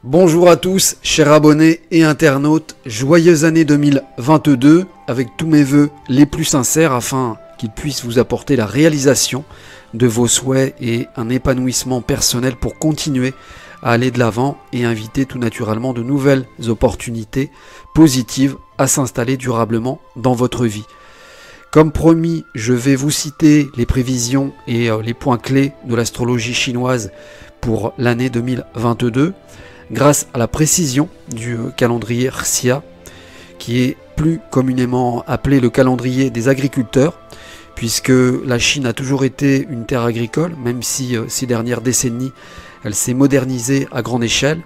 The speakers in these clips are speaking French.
Bonjour à tous, chers abonnés et internautes, joyeuse année 2022 avec tous mes vœux les plus sincères afin qu'ils puissent vous apporter la réalisation de vos souhaits et un épanouissement personnel pour continuer à aller de l'avant et inviter tout naturellement de nouvelles opportunités positives à s'installer durablement dans votre vie. Comme promis, je vais vous citer les prévisions et les points clés de l'astrologie chinoise pour l'année 2022. Grâce à la précision du calendrier Xia, qui est plus communément appelé le calendrier des agriculteurs, puisque la Chine a toujours été une terre agricole, même si ces dernières décennies, elle s'est modernisée à grande échelle.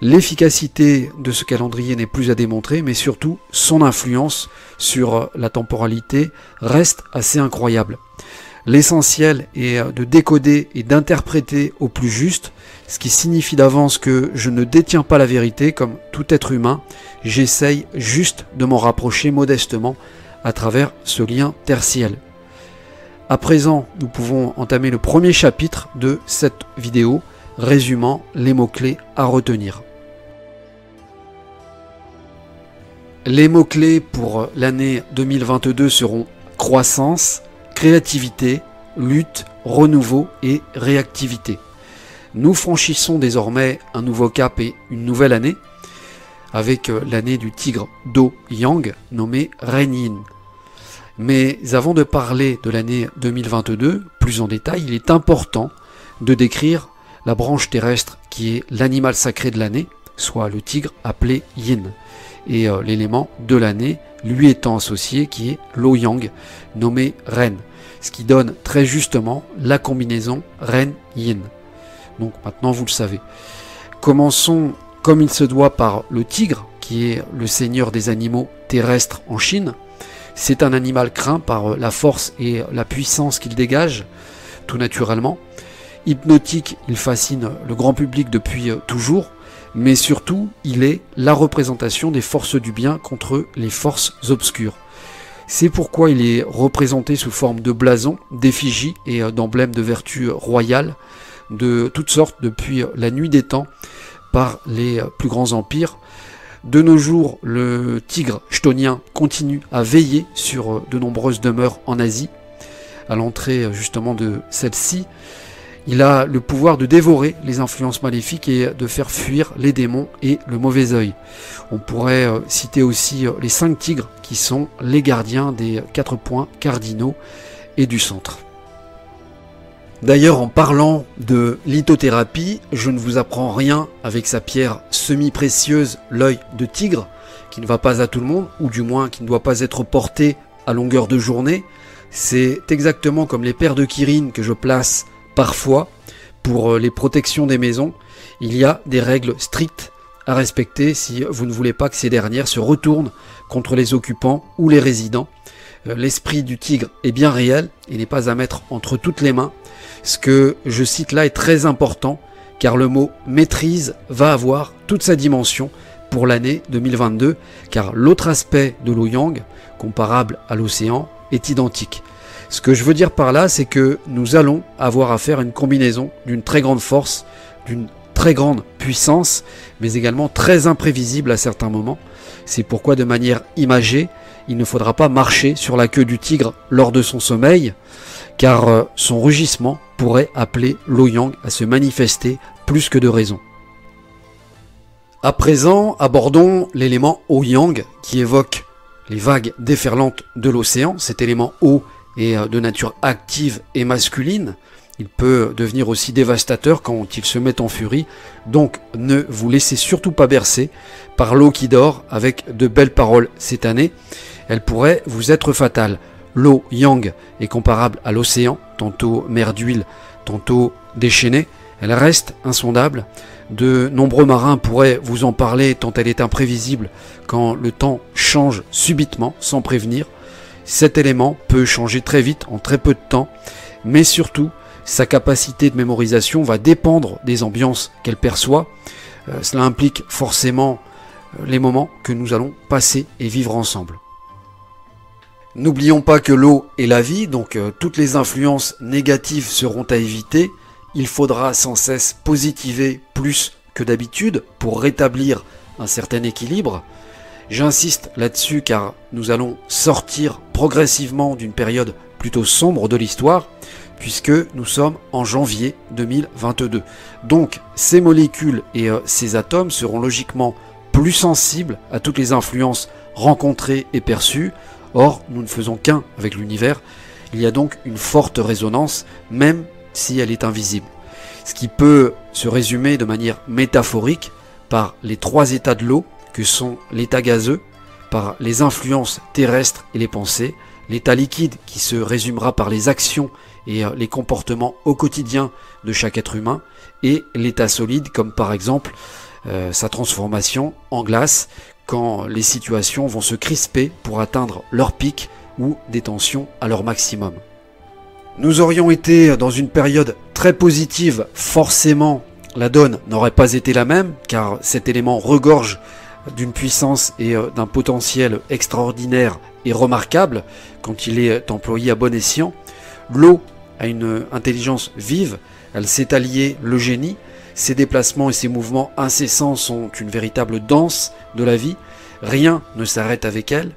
L'efficacité de ce calendrier n'est plus à démontrer, mais surtout son influence sur la temporalité reste assez incroyable. L'essentiel est de décoder et d'interpréter au plus juste, ce qui signifie d'avance que je ne détiens pas la vérité comme tout être humain, j'essaye juste de m'en rapprocher modestement à travers ce lien tertiel. À présent, nous pouvons entamer le premier chapitre de cette vidéo, résumant les mots-clés à retenir. Les mots-clés pour l'année 2022 seront croissance, créativité, lutte, renouveau et réactivité. Nous franchissons désormais un nouveau cap et une nouvelle année avec l'année du tigre Do Yang nommée Ren Yin. Mais avant de parler de l'année 2022 plus en détail, il est important de décrire la branche terrestre qui est l'animal sacré de l'année, soit le tigre appelé Yin, et l'élément de l'année lui étant associé qui est Lo Yang nommé Ren, ce qui donne très justement la combinaison Ren-Yin. Donc maintenant vous le savez. Commençons comme il se doit par le tigre, qui est le seigneur des animaux terrestres en Chine. C'est un animal craint par la force et la puissance qu'il dégage, tout naturellement. Hypnotique, il fascine le grand public depuis toujours, mais surtout, il est la représentation des forces du bien contre les forces obscures. C'est pourquoi il est représenté sous forme de blason, d'effigie et d'emblèmes de vertu royale, de toutes sortes depuis la nuit des temps par les plus grands empires. De nos jours, le tigre chthonien continue à veiller sur de nombreuses demeures en Asie. À l'entrée justement de celle-ci, il a le pouvoir de dévorer les influences maléfiques et de faire fuir les démons et le mauvais œil. On pourrait citer aussi les 5 tigres qui sont les gardiens des 4 points cardinaux et du centre. D'ailleurs, en parlant de lithothérapie, je ne vous apprends rien avec sa pierre semi-précieuse, l'œil de tigre, qui ne va pas à tout le monde, ou du moins qui ne doit pas être porté à longueur de journée. C'est exactement comme les paires de Kirin que je place parfois pour les protections des maisons. Il y a des règles strictes à respecter si vous ne voulez pas que ces dernières se retournent contre les occupants ou les résidents. L'esprit du tigre est bien réel et n'est pas à mettre entre toutes les mains. Ce que je cite là est très important car le mot maîtrise va avoir toute sa dimension pour l'année 2022 car l'autre aspect de Lo Yang, comparable à l'océan, est identique. Ce que je veux dire par là, c'est que nous allons avoir affaire à une combinaison d'une très grande force, d'une très grande puissance, mais également très imprévisible à certains moments. C'est pourquoi de manière imagée, il ne faudra pas marcher sur la queue du tigre lors de son sommeil, car son rugissement pourrait appeler Lo Yang à se manifester plus que de raison. À présent, abordons l'élément O Yang qui évoque les vagues déferlantes de l'océan. Cet élément eau est de nature active et masculine. Il peut devenir aussi dévastateur quand il se met en furie. Donc ne vous laissez surtout pas bercer par l'eau qui dort avec de belles paroles cette année. Elle pourrait vous être fatale. Lo Yang est comparable à l'océan, tantôt mer d'huile, tantôt déchaînée. Elle reste insondable. De nombreux marins pourraient vous en parler tant elle est imprévisible quand le temps change subitement sans prévenir. Cet élément peut changer très vite en très peu de temps, mais surtout sa capacité de mémorisation va dépendre des ambiances qu'elle perçoit. Cela implique forcément les moments que nous allons passer et vivre ensemble. N'oublions pas que l'eau est la vie, donc toutes les influences négatives seront à éviter. Il faudra sans cesse positiver plus que d'habitude pour rétablir un certain équilibre. J'insiste là-dessus car nous allons sortir progressivement d'une période plutôt sombre de l'histoire, puisque nous sommes en janvier 2022. Donc ces molécules et ces atomes seront logiquement plus sensibles à toutes les influences rencontrées et perçues. Or, nous ne faisons qu'un avec l'univers. Il y a donc une forte résonance, même si elle est invisible. Ce qui peut se résumer de manière métaphorique par les 3 états de l'eau, que sont l'état gazeux, par les influences terrestres et les pensées, l'état liquide qui se résumera par les actions et les comportements au quotidien de chaque être humain, et l'état solide comme par exemple sa transformation en glace quand les situations vont se crisper pour atteindre leur pic ou des tensions à leur maximum. Nous aurions été dans une période très positive, forcément la donne n'aurait pas été la même car cet élément regorge d'une puissance et d'un potentiel extraordinaire et remarquable quand il est employé à bon escient. L'eau a une intelligence vive, elle sait allier le génie, ses déplacements et ses mouvements incessants sont une véritable danse de la vie, rien ne s'arrête avec elle,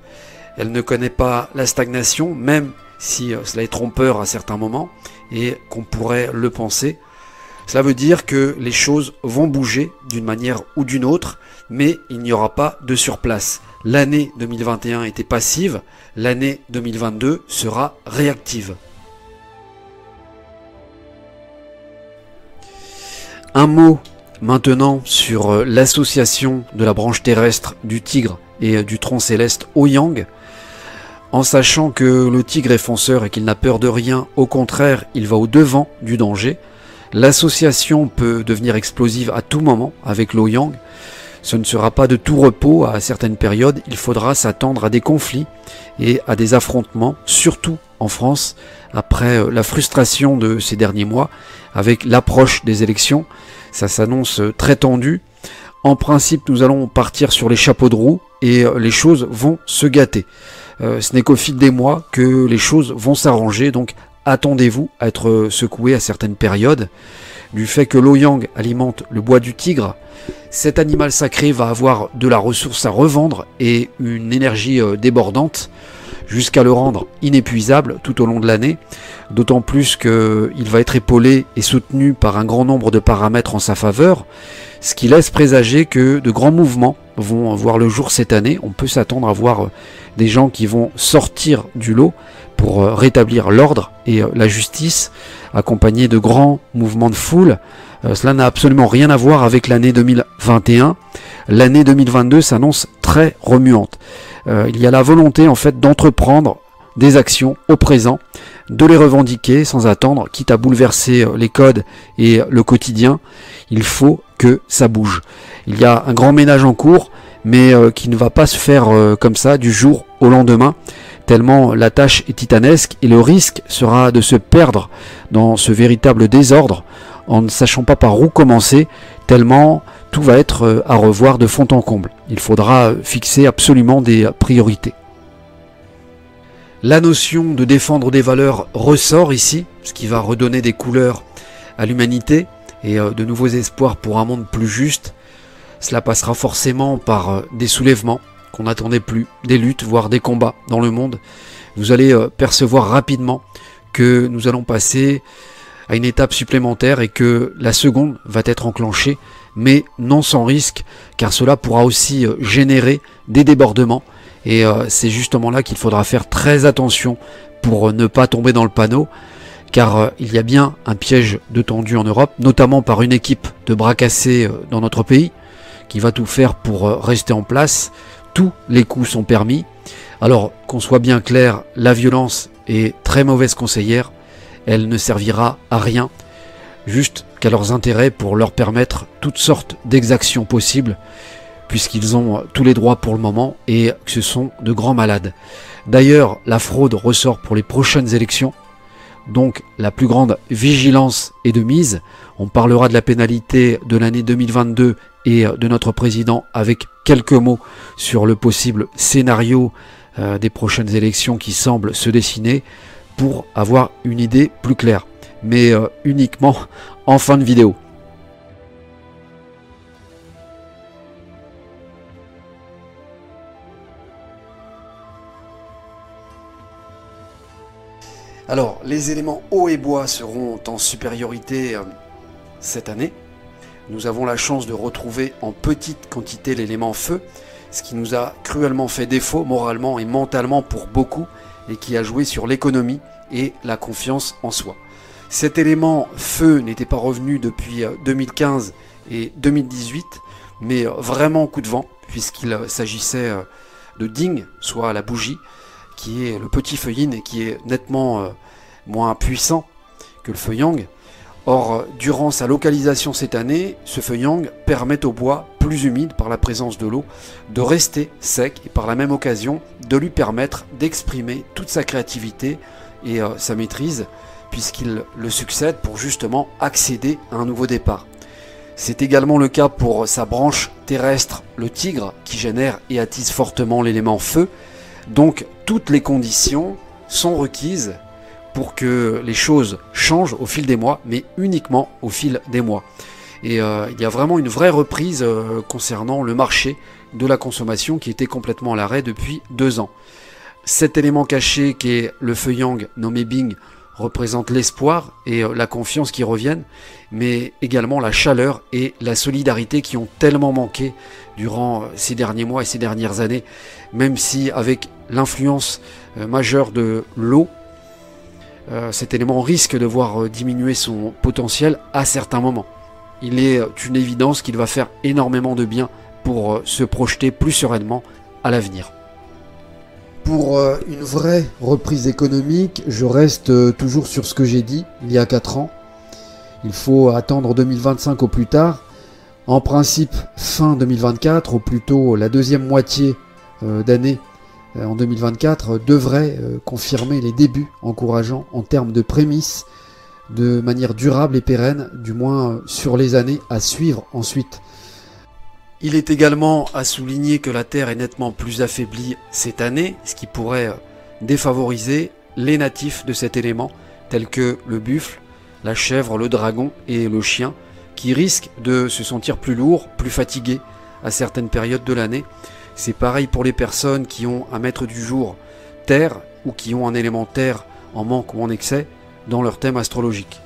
elle ne connaît pas la stagnation, même si cela est trompeur à certains moments et qu'on pourrait le penser. Cela veut dire que les choses vont bouger d'une manière ou d'une autre, mais il n'y aura pas de surplace. L'année 2021 était passive, l'année 2022 sera réactive. Un mot maintenant sur l'association de la branche terrestre du tigre et du tronc céleste Ouyang. En sachant que le tigre est fonceur et qu'il n'a peur de rien, au contraire, il va au-devant du danger. L'association peut devenir explosive à tout moment avec l'Ouyang. Ce ne sera pas de tout repos à certaines périodes, il faudra s'attendre à des conflits et à des affrontements, surtout en France, après la frustration de ces derniers mois, avec l'approche des élections. Ça s'annonce très tendu. En principe, nous allons partir sur les chapeaux de roue et les choses vont se gâter. Ce n'est qu'au fil des mois que les choses vont s'arranger, donc attendez-vous à être secoué à certaines périodes. Du fait que l'Ouyang alimente le bois du tigre, cet animal sacré va avoir de la ressource à revendre et une énergie débordante jusqu'à le rendre inépuisable tout au long de l'année, d'autant plus qu'il va être épaulé et soutenu par un grand nombre de paramètres en sa faveur, ce qui laisse présager que de grands mouvements vont voir le jour cette année. On peut s'attendre à voir des gens qui vont sortir du lot pour rétablir l'ordre et la justice, accompagnés de grands mouvements de foule. Cela n'a absolument rien à voir avec l'année 2021. L'année 2022 s'annonce très remuante. Il y a la volonté en fait d'entreprendre des actions au présent, de les revendiquer sans attendre, quitte à bouleverser les codes et le quotidien. Il faut que ça bouge. Il y a un grand ménage en cours, mais qui ne va pas se faire comme ça du jour au lendemain, tellement la tâche est titanesque et le risque sera de se perdre dans ce véritable désordre en ne sachant pas par où commencer, tellement tout va être à revoir de fond en comble. Il faudra fixer absolument des priorités. La notion de défendre des valeurs ressort ici, ce qui va redonner des couleurs à l'humanité et de nouveaux espoirs pour un monde plus juste. Cela passera forcément par des soulèvements qu'on n'attendait plus, des luttes, voire des combats dans le monde. Vous allez percevoir rapidement que nous allons passer à une étape supplémentaire et que la seconde va être enclenchée, mais non sans risque, car cela pourra aussi générer des débordements. Et c'est justement là qu'il faudra faire très attention pour ne pas tomber dans le panneau, car il y a bien un piège de tendu en Europe, notamment par une équipe de bras cassés dans notre pays, qui va tout faire pour rester en place. Tous les coups sont permis. Alors qu'on soit bien clair, la violence est très mauvaise conseillère, elle ne servira à rien, juste qu'à leurs intérêts pour leur permettre toutes sortes d'exactions possibles, puisqu'ils ont tous les droits pour le moment et que ce sont de grands malades. D'ailleurs, la fraude ressort pour les prochaines élections, donc la plus grande vigilance est de mise. On parlera de la pénalité de l'année 2022 et de notre président avec quelques mots sur le possible scénario des prochaines élections qui semblent se dessiner pour avoir une idée plus claire, mais uniquement en fin de vidéo. Alors, les éléments eau et bois seront en supériorité cette année. Nous avons la chance de retrouver en petite quantité l'élément feu, ce qui nous a cruellement fait défaut moralement et mentalement pour beaucoup, et qui a joué sur l'économie et la confiance en soi. Cet élément feu n'était pas revenu depuis 2015 et 2018, mais vraiment coup de vent, puisqu'il s'agissait de ding, soit la bougie, qui est le petit feu yin et qui est nettement moins puissant que le feu yang. Or, durant sa localisation cette année, ce feu yang permet au bois plus humide par la présence de l'eau de rester sec et par la même occasion de lui permettre d'exprimer toute sa créativité et sa maîtrise, puisqu'il le succède pour justement accéder à un nouveau départ. C'est également le cas pour sa branche terrestre, le tigre, qui génère et attise fortement l'élément feu. Donc toutes les conditions sont requises pour que les choses changent au fil des mois, mais uniquement au fil des mois. Et il y a vraiment une vraie reprise concernant le marché de la consommation qui était complètement à l'arrêt depuis 2 ans. Cet élément caché qui est le feu yang nommé Bing représente l'espoir et la confiance qui reviennent, mais également la chaleur et la solidarité qui ont tellement manqué durant ces derniers mois et ces dernières années, même si avec l'influence majeure de l'eau, cet élément risque de voir diminuer son potentiel à certains moments. Il est une évidence qu'il va faire énormément de bien pour se projeter plus sereinement à l'avenir. Pour une vraie reprise économique, je reste toujours sur ce que j'ai dit il y a 4 ans. Il faut attendre 2025 au plus tard. En principe, fin 2024, ou plutôt la deuxième moitié d'année en 2024, devrait confirmer les débuts encourageants en termes de prémices, de manière durable et pérenne, du moins sur les années à suivre ensuite. Il est également à souligner que la Terre est nettement plus affaiblie cette année, ce qui pourrait défavoriser les natifs de cet élément, tels que le buffle, la chèvre, le dragon et le chien, qui risquent de se sentir plus lourds, plus fatigués à certaines périodes de l'année. C'est pareil pour les personnes qui ont un maître du jour terre ou qui ont un élément terre en manque ou en excès dans leur thème astrologique.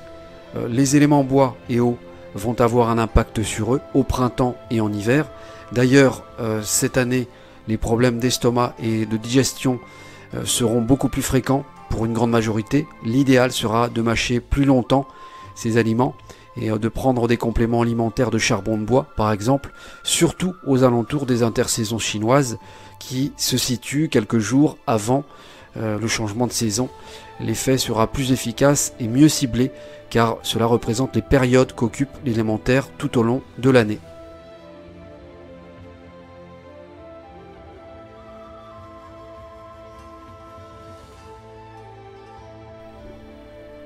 Les éléments bois et eau vont avoir un impact sur eux au printemps et en hiver. D'ailleurs, cette année, les problèmes d'estomac et de digestion seront beaucoup plus fréquents pour une grande majorité. L'idéal sera de mâcher plus longtemps ces aliments et de prendre des compléments alimentaires de charbon de bois, par exemple, surtout aux alentours des intersaisons chinoises qui se situent quelques jours avant le changement de saison. L'effet sera plus efficace et mieux ciblé car cela représente les périodes qu'occupe l'élémentaire tout au long de l'année.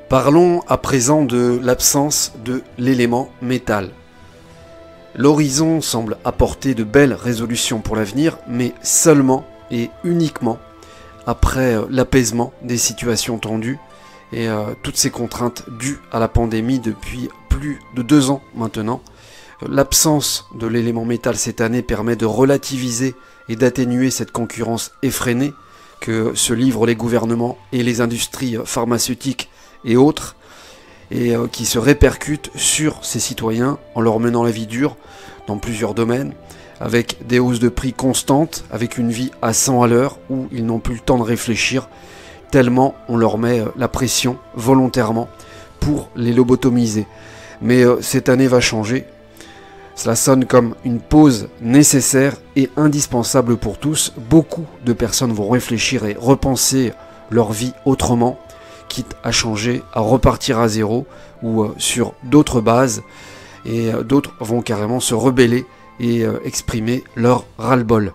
Parlons à présent de l'absence de l'élément métal. L'horizon semble apporter de belles résolutions pour l'avenir, mais seulement et uniquement après l'apaisement des situations tendues et toutes ces contraintes dues à la pandémie depuis plus de 2 ans maintenant. L'absence de l'élément métal cette année permet de relativiser et d'atténuer cette concurrence effrénée que se livrent les gouvernements et les industries pharmaceutiques et autres, et qui se répercute sur ces citoyens en leur menant la vie dure dans plusieurs domaines, avec des hausses de prix constantes, avec une vie à 100 à l'heure où ils n'ont plus le temps de réfléchir, tellement on leur met la pression volontairement pour les lobotomiser. Mais cette année va changer. Cela sonne comme une pause nécessaire et indispensable pour tous. Beaucoup de personnes vont réfléchir et repenser leur vie autrement, quitte à changer, à repartir à zéro ou sur d'autres bases, et d'autres vont carrément se rebeller et exprimer leur ras-le-bol.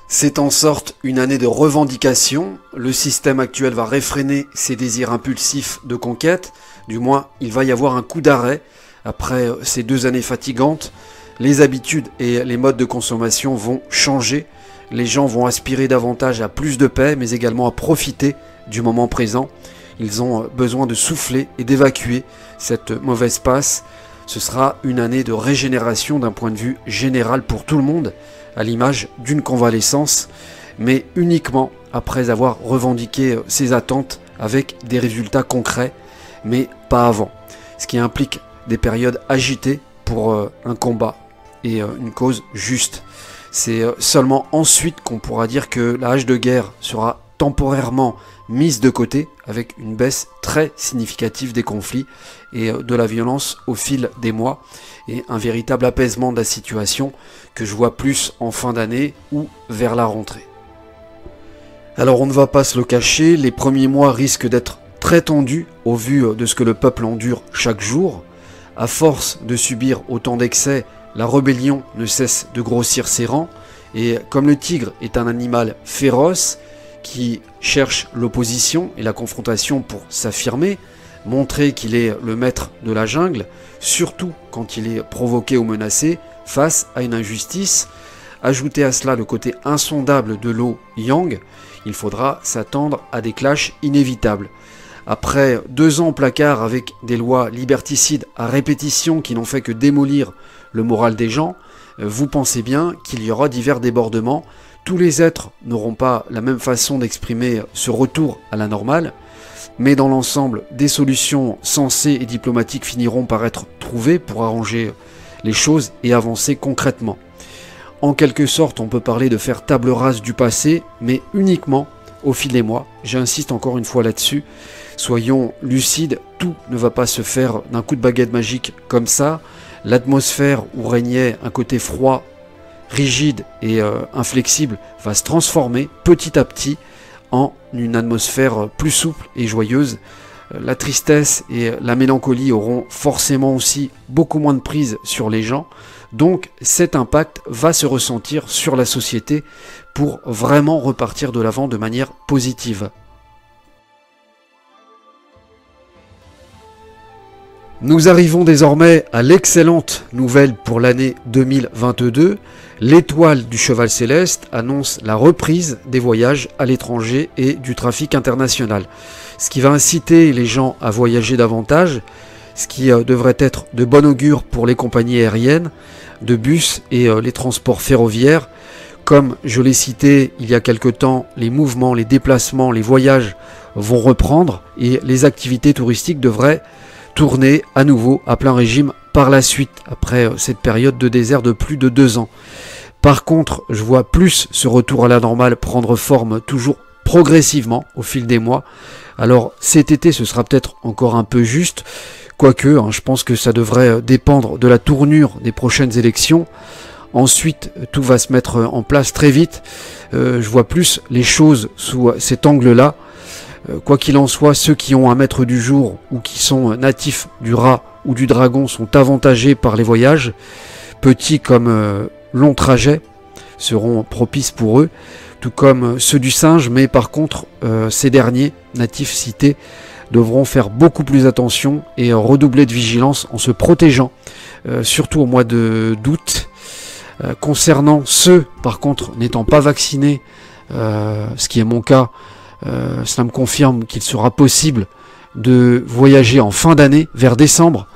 C'est en sorte une année de revendication. Le système actuel va réfréner ses désirs impulsifs de conquête, du moins il va y avoir un coup d'arrêt après ces 2 années fatigantes. Les habitudes et les modes de consommation vont changer, les gens vont aspirer davantage à plus de paix mais également à profiter du moment présent. Ils ont besoin de souffler et d'évacuer cette mauvaise passe. Ce sera une année de régénération d'un point de vue général pour tout le monde, à l'image d'une convalescence, mais uniquement après avoir revendiqué ses attentes avec des résultats concrets, mais pas avant. Ce qui implique des périodes agitées pour un combat et une cause juste. C'est seulement ensuite qu'on pourra dire que la hache de guerre sera temporairement mise de côté avec une baisse très significative des conflits et de la violence au fil des mois et un véritable apaisement de la situation que je vois plus en fin d'année ou vers la rentrée. Alors on ne va pas se le cacher, les premiers mois risquent d'être très tendus au vu de ce que le peuple endure chaque jour. À force de subir autant d'excès, la rébellion ne cesse de grossir ses rangs et comme le tigre est un animal féroce, qui cherche l'opposition et la confrontation pour s'affirmer, montrer qu'il est le maître de la jungle, surtout quand il est provoqué ou menacé face à une injustice. Ajouter à cela le côté insondable de l'eau Yang, il faudra s'attendre à des clashs inévitables. Après 2 ans au placard avec des lois liberticides à répétition qui n'ont fait que démolir le moral des gens, vous pensez bien qu'il y aura divers débordements. Tous les êtres n'auront pas la même façon d'exprimer ce retour à la normale, mais dans l'ensemble, des solutions sensées et diplomatiques finiront par être trouvées pour arranger les choses et avancer concrètement. En quelque sorte, on peut parler de faire table rase du passé, mais uniquement au fil des mois. J'insiste encore une fois là-dessus. Soyons lucides, tout ne va pas se faire d'un coup de baguette magique comme ça. L'atmosphère où régnait un côté froid, rigide et inflexible va se transformer petit à petit en une atmosphère plus souple et joyeuse. La tristesse et la mélancolie auront forcément aussi beaucoup moins de prise sur les gens, donc cet impact va se ressentir sur la société pour vraiment repartir de l'avant de manière positive. Nous arrivons désormais à l'excellente nouvelle pour l'année 2022. L'étoile du cheval céleste annonce la reprise des voyages à l'étranger et du trafic international, ce qui va inciter les gens à voyager davantage, ce qui devrait être de bon augure pour les compagnies aériennes, de bus et les transports ferroviaires. Comme je l'ai cité il y a quelque temps, les mouvements, les déplacements, les voyages vont reprendre et les activités touristiques devraient tourner à nouveau à plein régime par la suite, après cette période de désert de plus de 2 ans. Par contre, je vois plus ce retour à la normale prendre forme toujours progressivement au fil des mois. Alors cet été, ce sera peut-être encore un peu juste, quoique je pense que ça devrait dépendre de la tournure des prochaines élections. Ensuite, tout va se mettre en place très vite. Je vois plus les choses sous cet angle-là. Quoi qu'il en soit, ceux qui ont un maître du jour ou qui sont natifs du rat ou du dragon sont avantagés par les voyages. Petits comme longs trajets seront propices pour eux, tout comme ceux du singe, mais par contre, ces derniers, natifs cités, devront faire beaucoup plus attention et redoubler de vigilance en se protégeant, surtout au mois d'août. Concernant ceux, par contre, n'étant pas vaccinés, ce qui est mon cas, cela me confirme qu'il sera possible de voyager en fin d'année, vers décembre,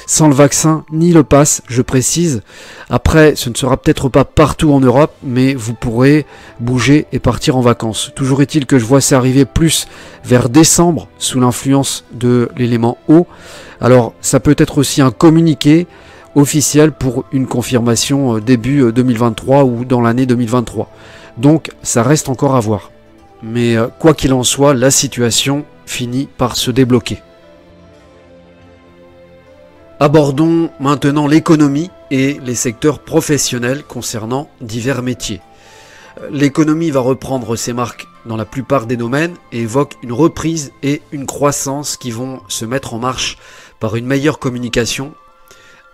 sans le vaccin ni le pass, je précise. Après, ce ne sera peut-être pas partout en Europe, mais vous pourrez bouger et partir en vacances. Toujours est-il que je vois ça arriver plus vers décembre, sous l'influence de l'élément eau. Alors, ça peut être aussi un communiqué officiel pour une confirmation début 2023 ou dans l'année 2023. Donc, ça reste encore à voir. Mais quoi qu'il en soit, la situation finit par se débloquer. Abordons maintenant l'économie et les secteurs professionnels concernant divers métiers. L'économie va reprendre ses marques dans la plupart des domaines et évoque une reprise et une croissance qui vont se mettre en marche par une meilleure communication,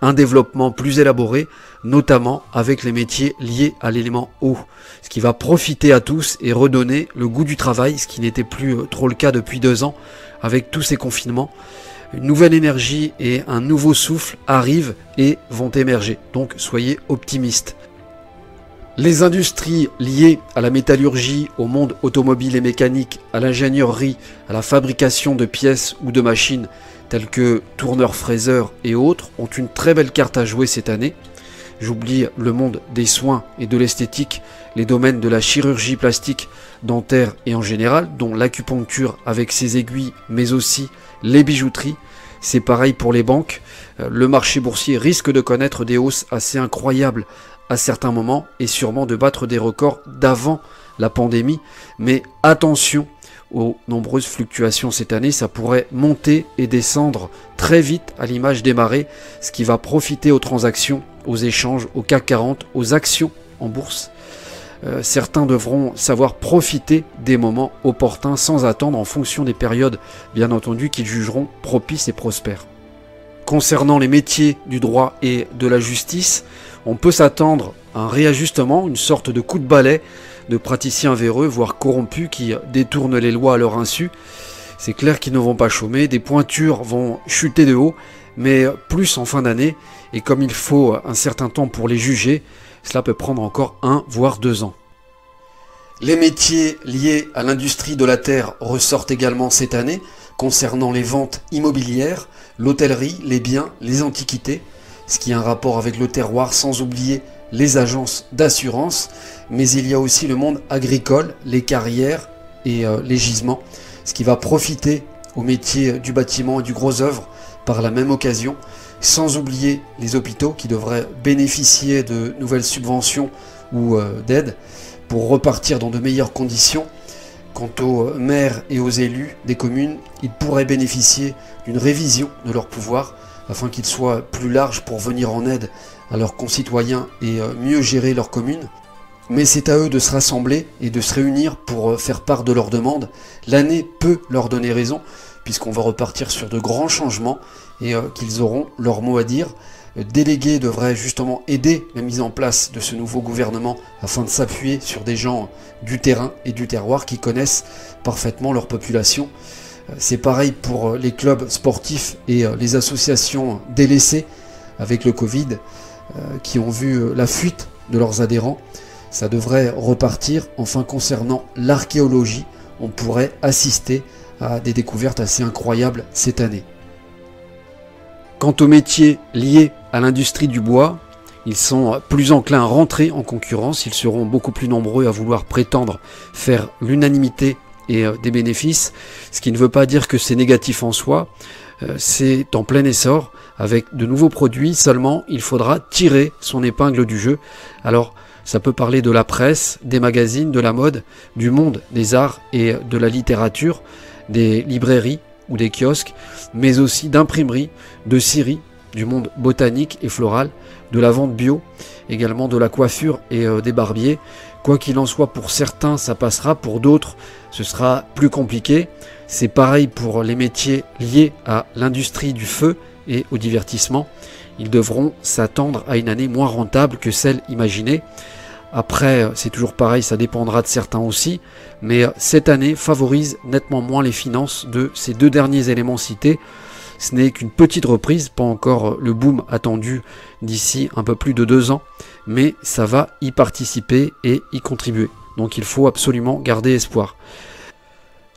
un développement plus élaboré, notamment avec les métiers liés à l'élément eau, ce qui va profiter à tous et redonner le goût du travail, ce qui n'était plus trop le cas depuis 2 ans avec tous ces confinements. Une nouvelle énergie et un nouveau souffle arrivent et vont émerger, donc soyez optimistes. Les industries liées à la métallurgie, au monde automobile et mécanique, à l'ingénierie, à la fabrication de pièces ou de machines telles que tourneurs-fraiseurs et autres ont une très belle carte à jouer cette année. J'oublie le monde des soins et de l'esthétique, les domaines de la chirurgie plastique, dentaire et en général, dont l'acupuncture avec ses aiguilles, mais aussi les bijouteries. C'est pareil pour les banques. Le marché boursier risque de connaître des hausses assez incroyables à certains moments et sûrement de battre des records d'avant la pandémie. Mais attention aux nombreuses fluctuations cette année, ça pourrait monter et descendre très vite à l'image des marées, ce qui va profiter aux transactions, aux échanges, au CAC 40, aux actions en bourse. Certains devront savoir profiter des moments opportuns sans attendre en fonction des périodes, bien entendu, qu'ils jugeront propices et prospères. Concernant les métiers du droit et de la justice, on peut s'attendre à un réajustement, une sorte de coup de balai de praticiens véreux, voire corrompus, qui détournent les lois à leur insu. C'est clair qu'ils ne vont pas chômer, des pointures vont chuter de haut, mais plus en fin d'année, et comme il faut un certain temps pour les juger, cela peut prendre encore 1 voire 2 ans. Les métiers liés à l'industrie de la terre ressortent également cette année, concernant les ventes immobilières, l'hôtellerie, les biens, les antiquités, ce qui a un rapport avec le terroir, sans oublier les agences d'assurance, mais il y a aussi le monde agricole, les carrières et les gisements, ce qui va profiter aux métiers du bâtiment et du gros œuvre par la même occasion, sans oublier les hôpitaux qui devraient bénéficier de nouvelles subventions ou d'aides pour repartir dans de meilleures conditions. Quant aux maires et aux élus des communes, ils pourraient bénéficier d'une révision de leur pouvoir afin qu'ils soient plus larges pour venir en aide à leurs concitoyens et mieux gérer leur commune. Mais c'est à eux de se rassembler et de se réunir pour faire part de leurs demandes. L'année peut leur donner raison, puisqu'on va repartir sur de grands changements et qu'ils auront leur mot à dire. Le délégué devrait justement aider la mise en place de ce nouveau gouvernement afin de s'appuyer sur des gens du terrain et du terroir qui connaissent parfaitement leur population. C'est pareil pour les clubs sportifs et les associations délaissées avec le Covid qui ont vu la fuite de leurs adhérents. Ça devrait repartir. Enfin, concernant l'archéologie, on pourrait assister à des découvertes assez incroyables cette année. Quant aux métiers liés à l'industrie du bois, ils sont plus enclins à rentrer en concurrence, ils seront beaucoup plus nombreux à vouloir prétendre faire l'unanimité et des bénéfices, ce qui ne veut pas dire que c'est négatif en soi, c'est en plein essor, avec de nouveaux produits, seulement il faudra tirer son épingle du jeu. Alors ça peut parler de la presse, des magazines, de la mode, du monde des arts et de la littérature, des librairies ou des kiosques, mais aussi d'imprimerie, de scierie, du monde botanique et floral, de la vente bio, également de la coiffure et des barbiers. Quoi qu'il en soit, pour certains ça passera, pour d'autres ce sera plus compliqué. C'est pareil pour les métiers liés à l'industrie du feu et au divertissement. Ils devront s'attendre à une année moins rentable que celle imaginée. Après, c'est toujours pareil, ça dépendra de certains aussi, mais cette année favorise nettement moins les finances de ces deux derniers éléments cités. Ce n'est qu'une petite reprise, pas encore le boom attendu d'ici un peu plus de 2 ans, mais ça va y participer et y contribuer. Donc il faut absolument garder espoir.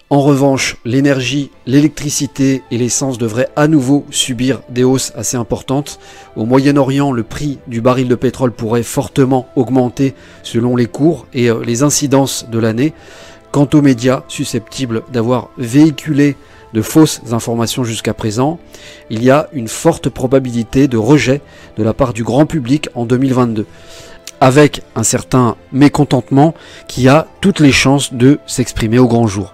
En revanche, l'énergie, l'électricité et l'essence devraient à nouveau subir des hausses assez importantes. Au Moyen-Orient, le prix du baril de pétrole pourrait fortement augmenter selon les cours et les incidences de l'année. Quant aux médias susceptibles d'avoir véhiculé de fausses informations jusqu'à présent, il y a une forte probabilité de rejet de la part du grand public en 2022, avec un certain mécontentement qui a toutes les chances de s'exprimer au grand jour.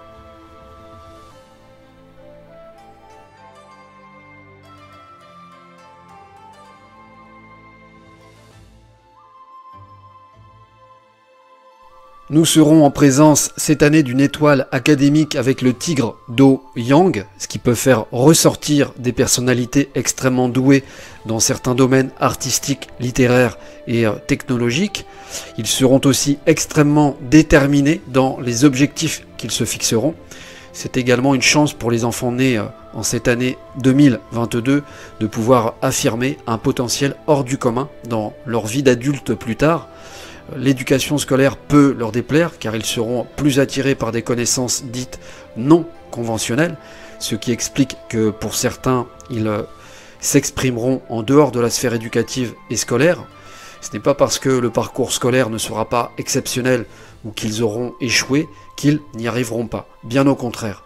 Nous serons en présence cette année d'une étoile académique avec le tigre Do Yang, ce qui peut faire ressortir des personnalités extrêmement douées dans certains domaines artistiques, littéraires et technologiques. Ils seront aussi extrêmement déterminés dans les objectifs qu'ils se fixeront. C'est également une chance pour les enfants nés en cette année 2022 de pouvoir affirmer un potentiel hors du commun dans leur vie d'adulte plus tard. L'éducation scolaire peut leur déplaire car ils seront plus attirés par des connaissances dites non conventionnelles, ce qui explique que pour certains, ils s'exprimeront en dehors de la sphère éducative et scolaire. Ce n'est pas parce que le parcours scolaire ne sera pas exceptionnel ou qu'ils auront échoué qu'ils n'y arriveront pas. Bien au contraire.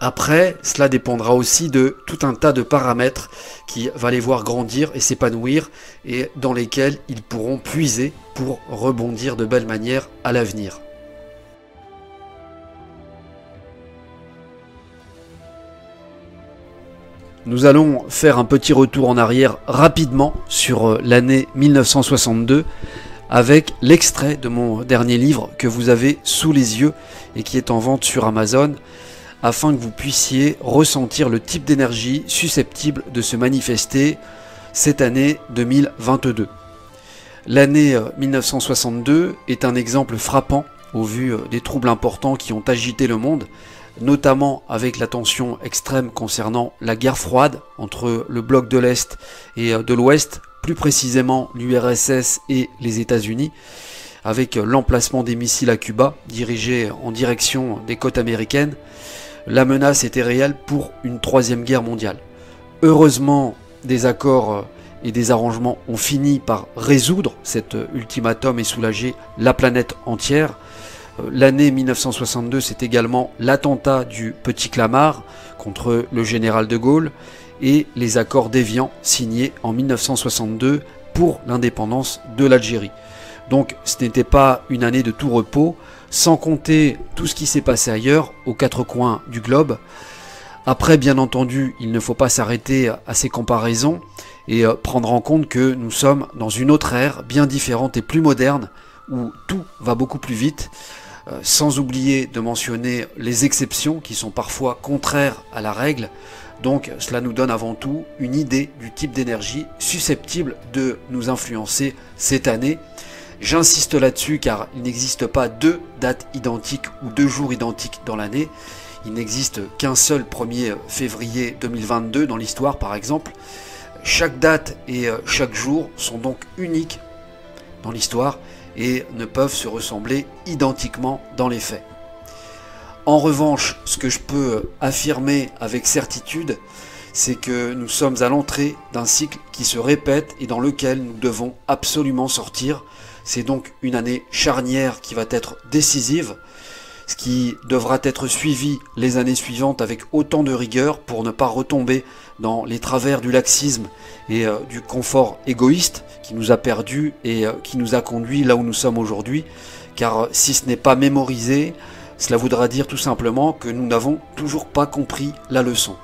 Après, cela dépendra aussi de tout un tas de paramètres qui va les voir grandir et s'épanouir et dans lesquels ils pourront puiser pour rebondir de belle manière à l'avenir. Nous allons faire un petit retour en arrière rapidement sur l'année 1962 avec l'extrait de mon dernier livre que vous avez sous les yeux et qui est en vente sur Amazon afin que vous puissiez ressentir le type d'énergie susceptible de se manifester cette année 2022. L'année 1962 est un exemple frappant au vu des troubles importants qui ont agité le monde, notamment avec la tension extrême concernant la guerre froide entre le bloc de l'Est et de l'Ouest, plus précisément l'URSS et les États-Unis, avec l'emplacement des missiles à Cuba dirigés en direction des côtes américaines. La menace était réelle pour une troisième guerre mondiale. Heureusement, des accords et des arrangements ont fini par résoudre cet ultimatum et soulager la planète entière. L'année 1962, c'est également l'attentat du Petit Clamart contre le général de Gaulle et les accords d'Évian signés en 1962 pour l'indépendance de l'Algérie. Donc ce n'était pas une année de tout repos, sans compter tout ce qui s'est passé ailleurs, aux quatre coins du globe. Après, bien entendu, il ne faut pas s'arrêter à ces comparaisons et prendre en compte que nous sommes dans une autre ère bien différente et plus moderne, où tout va beaucoup plus vite, sans oublier de mentionner les exceptions qui sont parfois contraires à la règle. Donc cela nous donne avant tout une idée du type d'énergie susceptible de nous influencer cette année. J'insiste là-dessus car il n'existe pas deux dates identiques ou deux jours identiques dans l'année. Il n'existe qu'un seul 1er février 2022 dans l'histoire par exemple. Chaque date et chaque jour sont donc uniques dans l'histoire et ne peuvent se ressembler identiquement dans les faits. En revanche, ce que je peux affirmer avec certitude, c'est que nous sommes à l'entrée d'un cycle qui se répète et dans lequel nous devons absolument sortir. C'est donc une année charnière qui va être décisive, ce qui devra être suivi les années suivantes avec autant de rigueur pour ne pas retomber dans les travers du laxisme et du confort égoïste qui nous a perdus et qui nous a conduits là où nous sommes aujourd'hui. Car si ce n'est pas mémorisé, cela voudra dire tout simplement que nous n'avons toujours pas compris la leçon.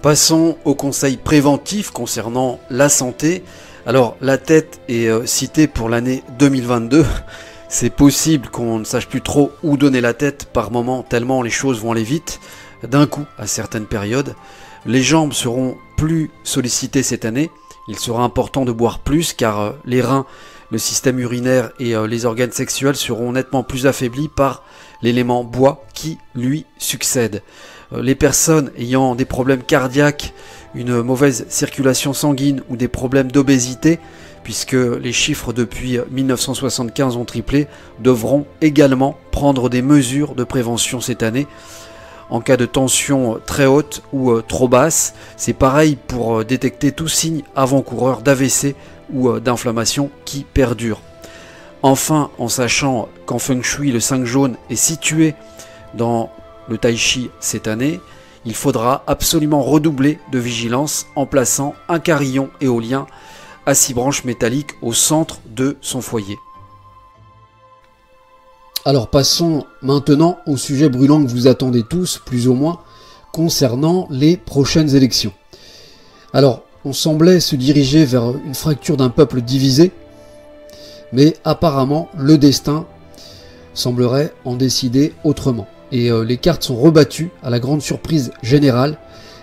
Passons au conseil préventif concernant la santé. Alors la tête est citée pour l'année 2022. C'est possible qu'on ne sache plus trop où donner la tête par moment tellement les choses vont aller vite d'un coup à certaines périodes. Les jambes seront plus sollicitées cette année. Il sera important de boire plus car les reins, le système urinaire et les organes sexuels seront nettement plus affaiblis par l'élément bois qui lui succède. Les personnes ayant des problèmes cardiaques, une mauvaise circulation sanguine ou des problèmes d'obésité, puisque les chiffres depuis 1975 ont triplé, devront également prendre des mesures de prévention cette année. En cas de tension très haute ou trop basse, c'est pareil pour détecter tout signe avant-coureur d'AVC ou d'inflammation qui perdure. Enfin, en sachant qu'en Feng Shui, le 5 jaune est situé dans le Tai Chi cette année, il faudra absolument redoubler de vigilance en plaçant un carillon éolien à 6 branches métalliques au centre de son foyer. Alors passons maintenant au sujet brûlant que vous attendez tous, plus ou moins, concernant les prochaines élections. Alors, on semblait se diriger vers une fracture d'un peuple divisé, mais apparemment le destin semblerait en décider autrement. Et les cartes sont rebattues à la grande surprise générale.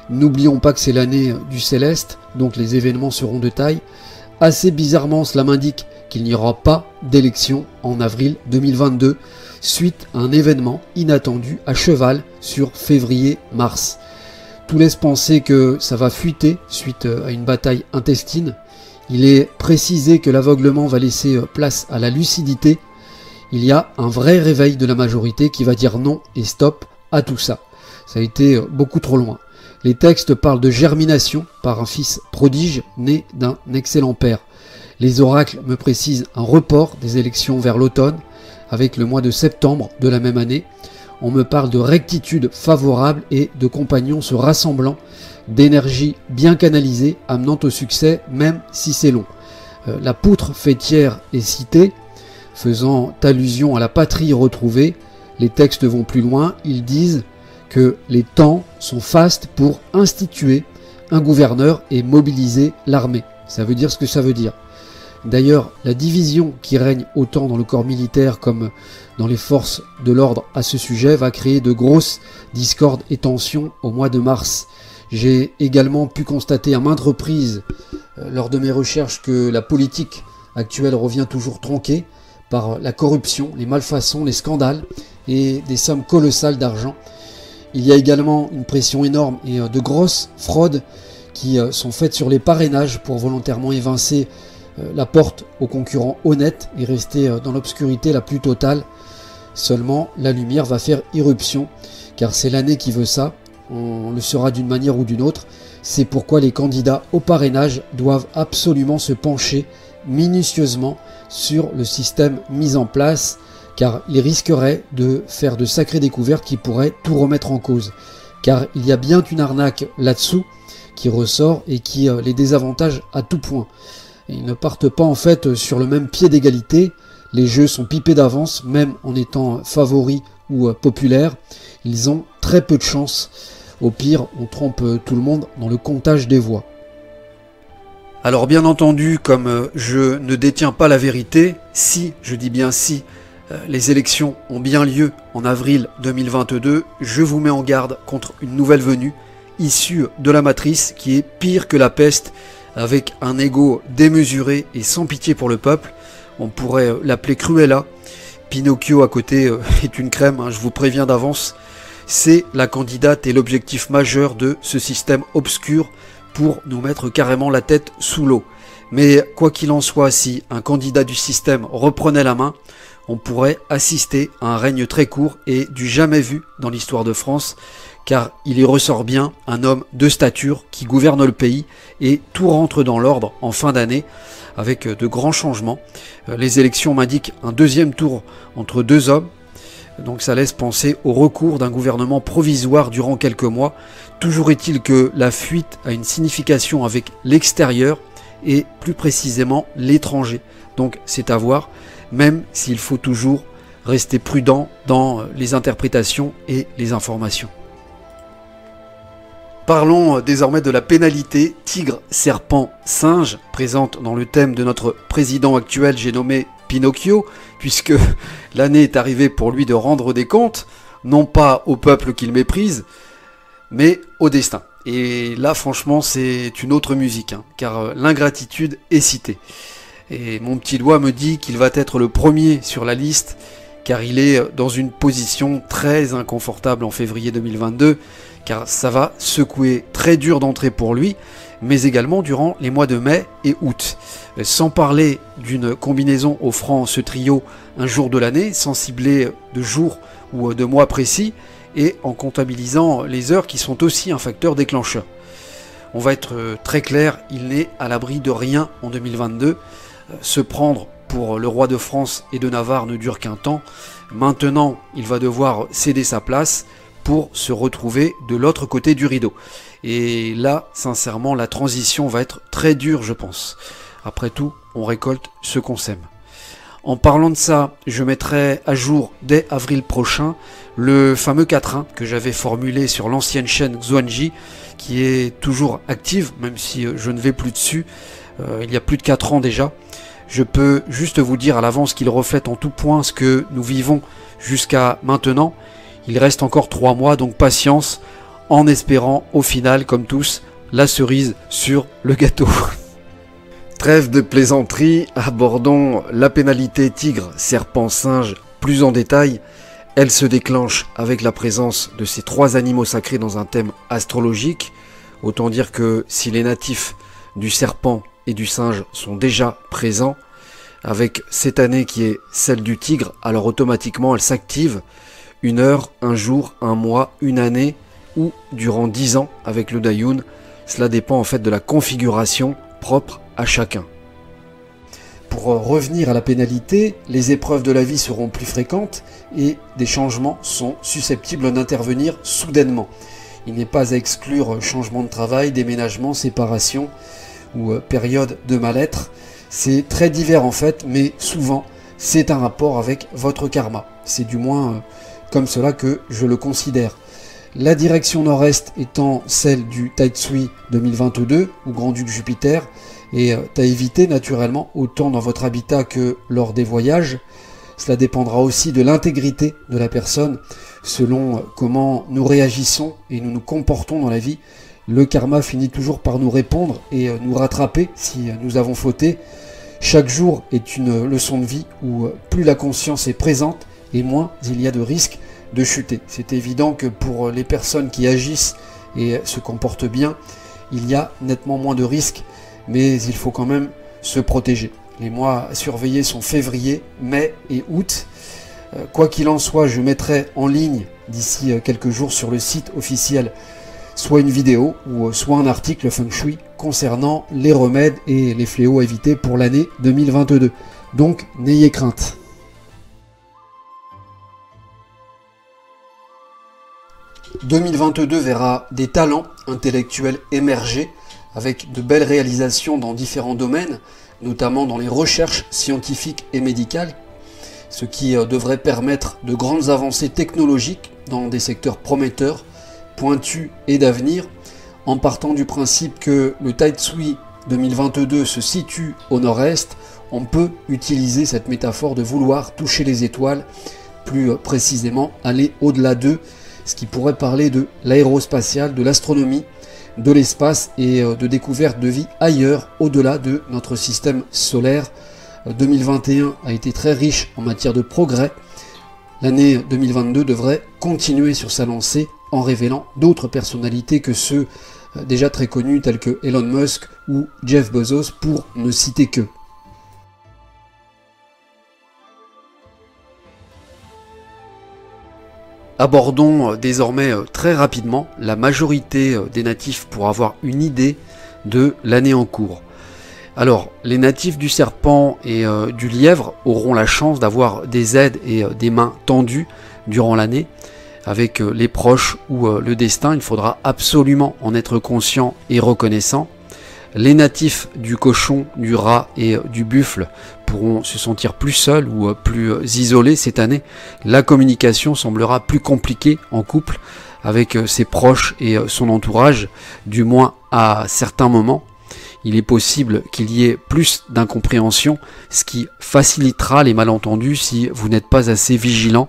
N'oublions pas que c'est l'année du Céleste, donc les événements seront de taille. Assez bizarrement, cela m'indique qu'il n'y aura pas d'élection en avril 2022, suite à un événement inattendu à cheval sur février-mars. Tout laisse penser que ça va fuiter suite à une bataille intestine. Il est précisé que l'aveuglement va laisser place à la lucidité. Il y a un vrai réveil de la majorité qui va dire non et stop à tout ça. Ça a été beaucoup trop loin. Les textes parlent de germination par un fils prodige né d'un excellent père. Les oracles me précisent un report des élections vers l'automne, avec le mois de septembre de la même année. On me parle de rectitude favorable et de compagnons se rassemblant, d'énergie bien canalisée amenant au succès même si c'est long. La poutre fêtière est citée, faisant allusion à la patrie retrouvée. Les textes vont plus loin, ils disent que les temps sont fastes pour instituer un gouverneur et mobiliser l'armée. Ça veut dire ce que ça veut dire. D'ailleurs, la division qui règne autant dans le corps militaire comme dans les forces de l'ordre à ce sujet va créer de grosses discordes et tensions au mois de mars. J'ai également pu constater à maintes reprises lors de mes recherches que la politique actuelle revient toujours tronquée par la corruption, les malfaçons, les scandales et des sommes colossales d'argent. Il y a également une pression énorme et de grosses fraudes qui sont faites sur les parrainages pour volontairement évincer la porte aux concurrents honnêtes et rester dans l'obscurité la plus totale. Seulement, la lumière va faire irruption, car c'est l'année qui veut ça, on le saura d'une manière ou d'une autre. C'est pourquoi les candidats au parrainage doivent absolument se pencher minutieusement sur le système mis en place, car ils risqueraient de faire de sacrées découvertes qui pourraient tout remettre en cause. Car il y a bien une arnaque là-dessous qui ressort et qui les désavantage à tout point. Ils ne partent pas en fait sur le même pied d'égalité, les jeux sont pipés d'avance, même en étant favoris ou populaires, ils ont très peu de chance. Au pire, on trompe tout le monde dans le comptage des voix. Alors bien entendu, comme je ne détiens pas la vérité, si, je dis bien si, les élections ont bien lieu en avril 2022, je vous mets en garde contre une nouvelle venue, issue de la matrice, qui est pire que la peste, avec un ego démesuré et sans pitié pour le peuple. On pourrait l'appeler Cruella. Pinocchio à côté est une crème, je vous préviens d'avance. C'est la candidate et l'objectif majeur de ce système obscur pour nous mettre carrément la tête sous l'eau. Mais quoi qu'il en soit, si un candidat du système reprenait la main, on pourrait assister à un règne très court et du jamais vu dans l'histoire de France, car il y ressort bien un homme de stature qui gouverne le pays et tout rentre dans l'ordre en fin d'année avec de grands changements. Les élections m'indiquent un deuxième tour entre deux hommes, donc ça laisse penser au recours d'un gouvernement provisoire durant quelques mois. Toujours est-il que la fuite a une signification avec l'extérieur et plus précisément l'étranger. Donc c'est à voir, même s'il faut toujours rester prudent dans les interprétations et les informations. Parlons désormais de la pénalité tigre, serpent, singe, présente dans le thème de notre président actuel, j'ai nommé Pinocchio, puisque l'année est arrivée pour lui de rendre des comptes, non pas au peuple qu'il méprise, mais au destin. Et là, franchement, c'est une autre musique, car l'ingratitude est citée. Et mon petit doigt me dit qu'il va être le premier sur la liste, car il est dans une position très inconfortable en février 2022, car ça va secouer très dur d'entrée pour lui, mais également durant les mois de mai et août. Sans parler d'une combinaison offrant ce trio un jour de l'année, sans cibler de jours ou de mois précis, et en comptabilisant les heures qui sont aussi un facteur déclencheur. On va être très clair, il n'est à l'abri de rien en 2022. Se prendre pour le roi de France et de Navarre ne dure qu'un temps. Maintenant, il va devoir céder sa place pour se retrouver de l'autre côté du rideau. Et là, sincèrement, la transition va être très dure, je pense. Après tout, on récolte ce qu'on sème. En parlant de ça, je mettrai à jour dès avril prochain le fameux quatrain que j'avais formulé sur l'ancienne chaîne Xuanji, qui est toujours active, même si je ne vais plus dessus, il y a plus de 4 ans déjà. Je peux juste vous dire à l'avance qu'il reflète en tout point ce que nous vivons jusqu'à maintenant. Il reste encore 3 mois, donc patience, en espérant au final, comme tous, la cerise sur le gâteau. Trêve de plaisanterie, abordons la pénalité tigre, serpent, singe plus en détail. Elle se déclenche avec la présence de ces 3 animaux sacrés dans un thème astrologique. Autant dire que si les natifs du serpent et du singe sont déjà présents, avec cette année qui est celle du tigre, alors automatiquement elle s'active 1 heure, 1 jour, 1 mois, 1 année ou durant 10 ans avec le Dayun. Cela dépend en fait de la configuration propre à chacun. Pour revenir à la pénalité, les épreuves de la vie seront plus fréquentes et des changements sont susceptibles d'intervenir soudainement. Il n'est pas à exclure changement de travail, déménagement, séparation ou période de mal-être. C'est très divers en fait, mais souvent c'est un rapport avec votre karma. C'est du moins comme cela que je le considère. La direction nord-est étant celle du Taitsui 2022 ou Grand-Duc Jupiter, et à éviter naturellement autant dans votre habitat que lors des voyages. Cela dépendra aussi de l'intégrité de la personne, selon comment nous réagissons et nous nous comportons dans la vie. Le karma finit toujours par nous répondre et nous rattraper si nous avons fauté. Chaque jour est une leçon de vie où plus la conscience est présente et moins il y a de risques de chuter. C'est évident que pour les personnes qui agissent et se comportent bien, il y a nettement moins de risques, mais il faut quand même se protéger. Les mois à surveiller sont février, mai et août. Quoi qu'il en soit, je mettrai en ligne d'ici quelques jours sur le site officiel soit une vidéo ou soit un article Feng Shui concernant les remèdes et les fléaux à éviter pour l'année 2022. Donc n'ayez crainte. « 2022 verra des talents intellectuels émerger avec de belles réalisations dans différents domaines, notamment dans les recherches scientifiques et médicales, ce qui devrait permettre de grandes avancées technologiques dans des secteurs prometteurs, pointus et d'avenir, en partant du principe que le Taitsui 2022 se situe au nord-est. On peut utiliser cette métaphore de vouloir toucher les étoiles, plus précisément aller au-delà d'eux, ce qui pourrait parler de l'aérospatiale, de l'astronomie, de l'espace et de découverte de vie ailleurs, au-delà de notre système solaire. 2021 a été très riche en matière de progrès. L'année 2022 devrait continuer sur sa lancée en révélant d'autres personnalités que ceux déjà très connus tels que Elon Musk ou Jeff Bezos, pour ne citer que. Abordons désormais très rapidement la majorité des natifs pour avoir une idée de l'année en cours. Alors, les natifs du serpent et du lièvre auront la chance d'avoir des aides et des mains tendues durant l'année. Avec les proches ou le destin, il faudra absolument en être conscient et reconnaissant. Les natifs du cochon, du rat et du buffle pourront se sentir plus seuls ou plus isolés cette année. La communication semblera plus compliquée en couple avec ses proches et son entourage, du moins à certains moments. Il est possible qu'il y ait plus d'incompréhension, ce qui facilitera les malentendus si vous n'êtes pas assez vigilant.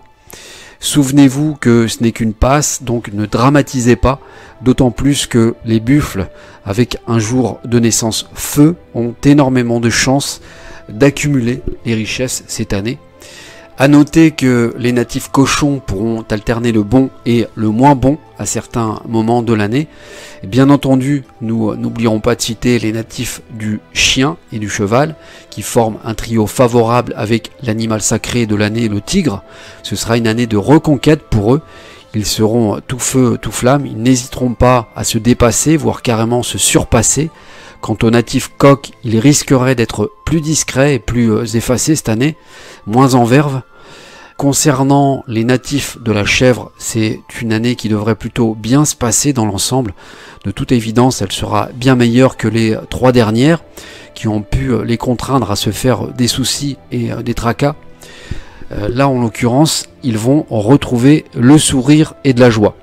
Souvenez-vous que ce n'est qu'une passe, donc ne dramatisez pas, d'autant plus que les buffles, avec un jour de naissance feu, ont énormément de chances d'accumuler les richesses cette année. A noter que les natifs cochons pourront alterner le bon et le moins bon à certains moments de l'année. Bien entendu, nous n'oublierons pas de citer les natifs du chien et du cheval, qui forment un trio favorable avec l'animal sacré de l'année, le tigre. Ce sera une année de reconquête pour eux. Ils seront tout feu, tout flamme, ils n'hésiteront pas à se dépasser, voire carrément se surpasser. Quant aux natifs coqs, ils risqueraient d'être plus discrets et plus effacés cette année, moins en verve. Concernant les natifs de la chèvre, c'est une année qui devrait plutôt bien se passer dans l'ensemble. De toute évidence, elle sera bien meilleure que les 3 dernières, qui ont pu les contraindre à se faire des soucis et des tracas. Là, en l'occurrence, ils vont retrouver le sourire et de la joie.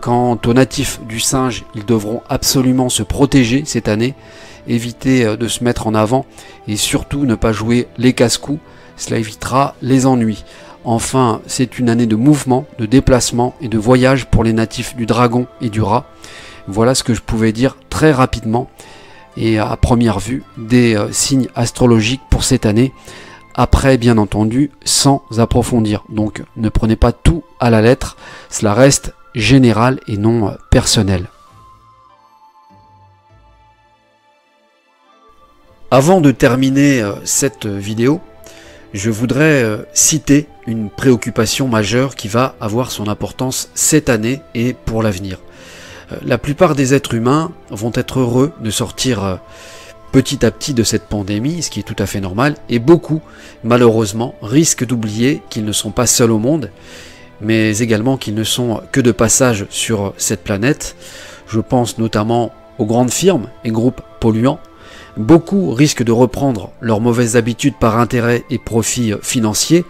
Quant aux natifs du singe, ils devront absolument se protéger cette année, éviter de se mettre en avant et surtout ne pas jouer les casse-coups, cela évitera les ennuis. Enfin, c'est une année de mouvement, de déplacement et de voyage pour les natifs du dragon et du rat. Voilà ce que je pouvais dire très rapidement et à première vue des signes astrologiques pour cette année. Après, bien entendu, sans approfondir. Donc, ne prenez pas tout à la lettre. Cela reste général et non personnel. Avant de terminer cette vidéo, je voudrais citer une préoccupation majeure qui va avoir son importance cette année et pour l'avenir. La plupart des êtres humains vont être heureux de sortir petit à petit de cette pandémie, ce qui est tout à fait normal, et beaucoup, malheureusement, risquent d'oublier qu'ils ne sont pas seuls au monde, mais également qu'ils ne sont que de passage sur cette planète. Je pense notamment aux grandes firmes et groupes polluants. Beaucoup risquent de reprendre leurs mauvaises habitudes par intérêt et profit financier,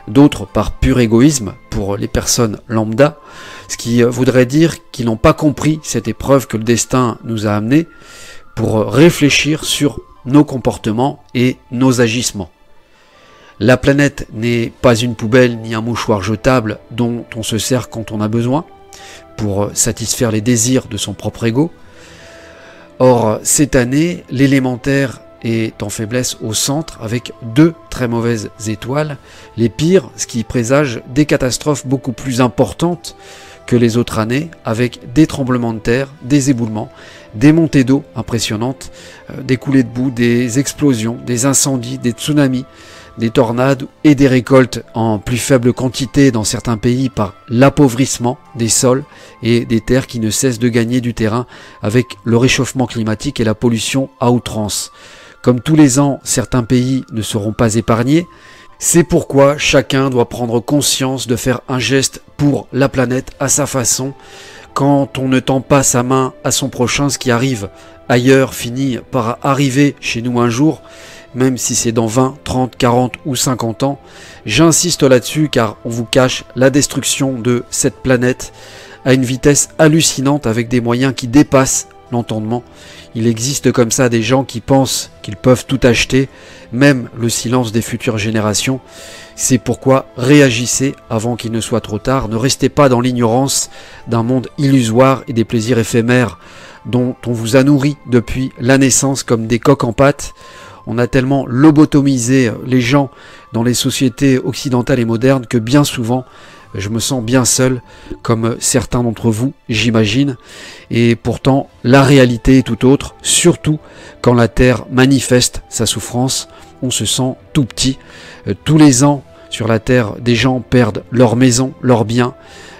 d'autres par pur égoïsme pour les personnes lambda, ce qui voudrait dire qu'ils n'ont pas compris cette épreuve que le destin nous a amenée pour réfléchir sur nos comportements et nos agissements. La planète n'est pas une poubelle ni un mouchoir jetable dont on se sert quand on a besoin pour satisfaire les désirs de son propre ego. Or, cette année, l'élémentaire est en faiblesse au centre avec 2 très mauvaises étoiles, les pires, ce qui présage des catastrophes beaucoup plus importantes que les autres années, avec des tremblements de terre, des éboulements, des montées d'eau impressionnantes, des coulées de boue, des explosions, des incendies, des tsunamis, des tornades et des récoltes en plus faible quantité dans certains pays par l'appauvrissement des sols et des terres qui ne cessent de gagner du terrain avec le réchauffement climatique et la pollution à outrance. Comme tous les ans, certains pays ne seront pas épargnés. C'est pourquoi chacun doit prendre conscience de faire un geste pour la planète à sa façon. Quand on ne tend pas sa main à son prochain, ce qui arrive ailleurs finit par arriver chez nous un jour, même si c'est dans 20, 30, 40 ou 50 ans. J'insiste là-dessus car on vous cache la destruction de cette planète à une vitesse hallucinante avec des moyens qui dépassent l'entendement. Il existe comme ça des gens qui pensent qu'ils peuvent tout acheter, même le silence des futures générations. C'est pourquoi réagissez avant qu'il ne soit trop tard. Ne restez pas dans l'ignorance d'un monde illusoire et des plaisirs éphémères dont on vous a nourri depuis la naissance comme des coqs en pâte. On a tellement lobotomisé les gens dans les sociétés occidentales et modernes que bien souvent, je me sens bien seul, comme certains d'entre vous, j'imagine. Et pourtant, la réalité est tout autre, surtout quand la Terre manifeste sa souffrance. On se sent tout petit. Tous les ans, sur la Terre, des gens perdent leur maison, leurs biens,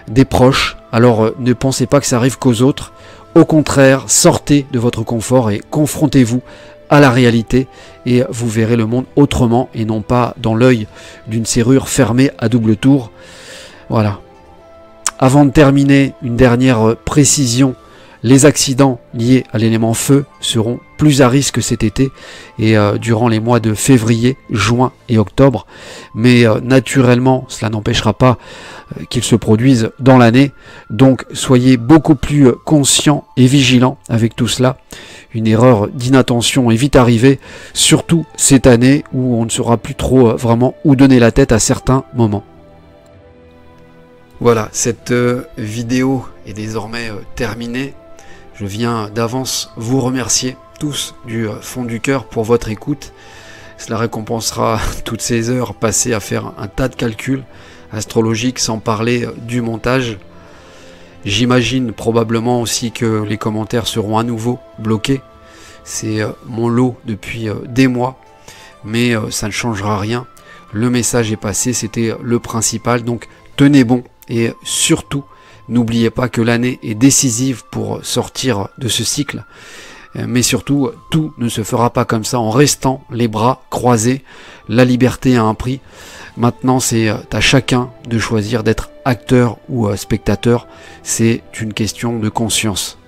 des proches. Alors ne pensez pas que ça arrive qu'aux autres. Au contraire, sortez de votre confort et confrontez-vous à la réalité et vous verrez le monde autrement et non pas dans l'œil d'une serrure fermée à double tour. Voilà. Avant de terminer, une dernière précision. Les accidents liés à l'élément feu seront plus à risque cet été et durant les mois de février, juin et octobre. Mais naturellement, cela n'empêchera pas qu'ils se produisent dans l'année. Donc soyez beaucoup plus conscients et vigilants avec tout cela. Une erreur d'inattention est vite arrivée, surtout cette année où on ne saura plus trop vraiment où donner la tête à certains moments. Voilà, cette vidéo est désormais terminée. Je viens d'avance vous remercier tous du fond du cœur pour votre écoute. Cela récompensera toutes ces heures passées à faire un tas de calculs astrologiques sans parler du montage. J'imagine probablement aussi que les commentaires seront à nouveau bloqués. C'est mon lot depuis des mois, mais ça ne changera rien. Le message est passé, c'était le principal, donc tenez bon. Et surtout, n'oubliez pas que l'année est décisive pour sortir de ce cycle. Mais surtout, tout ne se fera pas comme ça en restant les bras croisés. La liberté a un prix. Maintenant, c'est à chacun de choisir d'être acteur ou spectateur. C'est une question de conscience.